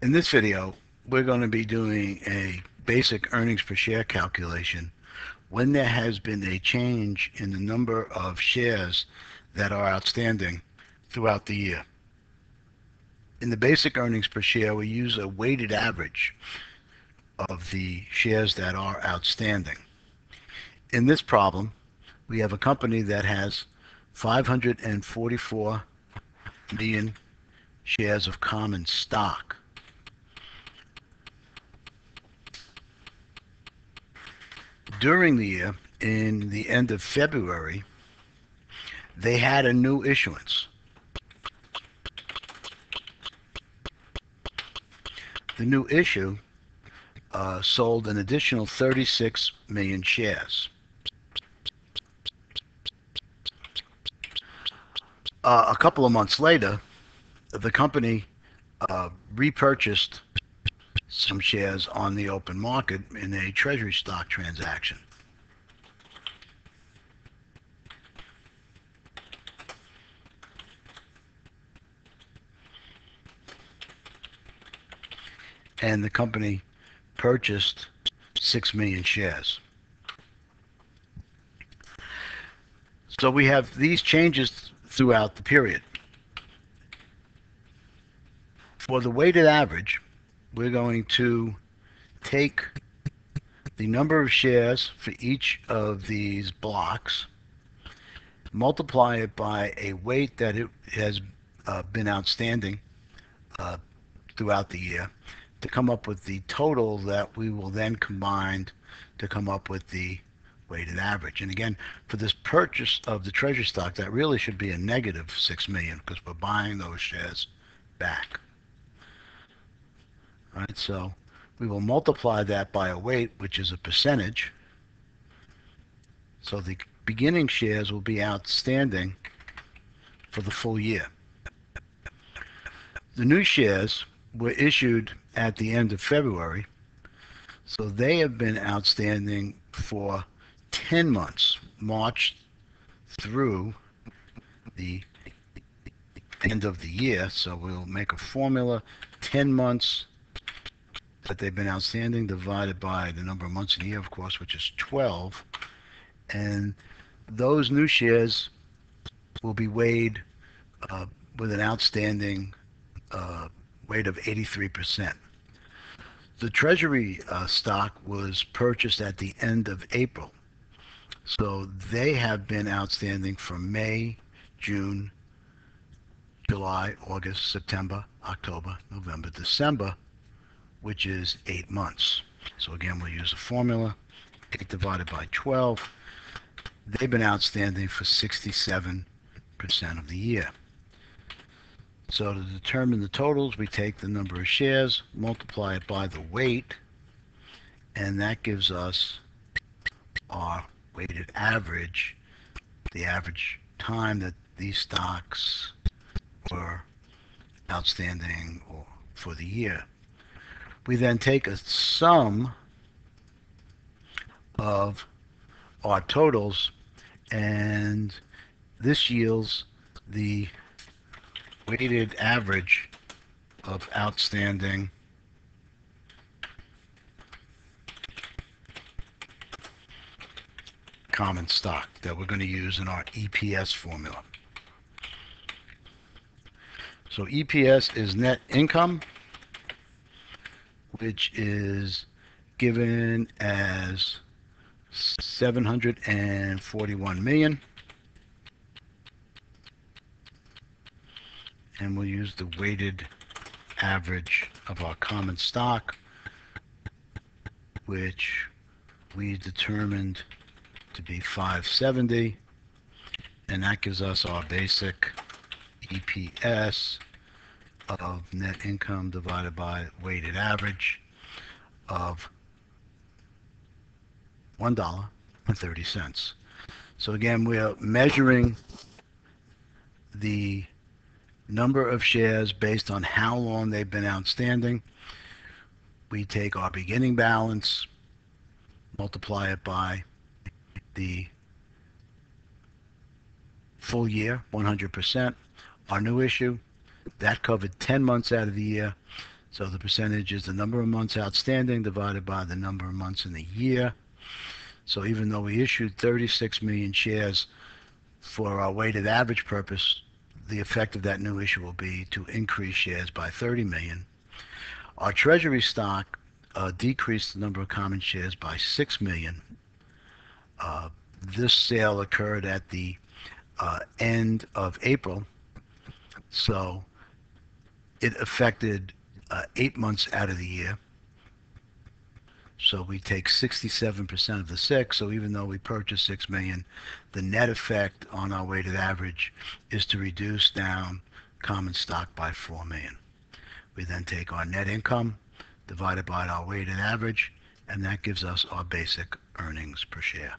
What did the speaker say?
In this video, we're going to be doing a basic earnings per share calculation when there has been a change in the number of shares that are outstanding throughout the year. In the basic earnings per share, we use a weighted average of the shares that are outstanding. In this problem, we have a company that has 544 million shares of common stock. During the year, in the end of February, they had a new issuance. The new issue sold an additional 36 million shares. A couple of months later, the company repurchased some shares on the open market in a treasury stock transaction. And the company purchased 6 million shares. So we have these changes throughout the period. For the weighted average, we're going to take the number of shares for each of these blocks, multiply it by a weight that it has been outstanding throughout the year, to come up with the total that we will then combine to come up with the weighted average. And again, for this purchase of the treasury stock, that really should be a negative 6 million because we're buying those shares back. All right, so we will multiply that by a weight, which is a percentage. So the beginning shares will be outstanding for the full year. The new shares were issued at the end of February, so they have been outstanding for 10 months, March through the end of the year. So we'll make a formula, 10 months that they've been outstanding divided by the number of months in the year, of course, which is 12. And those new shares will be weighed with an outstanding weight of 83%. The treasury stock was purchased at the end of April. So they have been outstanding for May, June, July, August, September, October, November, December, which is 8 months. So again, we'll use a formula, 8 divided by 12. They've been outstanding for 67% of the year. So to determine the totals, we take the number of shares, multiply it by the weight, and that gives us our weighted average, the average time that these stocks were outstanding for the year. We then take a sum of our totals, and this yields the weighted average of outstanding common stock that we're going to use in our EPS formula. So EPS is net income, which is given as 741 million. And we'll use the weighted average of our common stock, which we determined to be 570, and that gives us our basic EPS of net income divided by weighted average of $1.30. So again, we are measuring the number of shares based on how long they've been outstanding. We take our beginning balance, multiply it by the full year, 100%. Our new issue, that covered 10 months out of the year. So the percentage is the number of months outstanding divided by the number of months in the year. So even though we issued 36 million shares for our weighted average purpose, the effect of that new issue will be to increase shares by 30 million. Our treasury stock decreased the number of common shares by 6 million. This sale occurred at the end of April, so it affected 8 months out of the year. So we take 67% of the 6. So even though we purchased 6 million, the net effect on our weighted average is to reduce down common stock by 4 million. We then take our net income divided by our weighted average, and that gives us our basic earnings per share.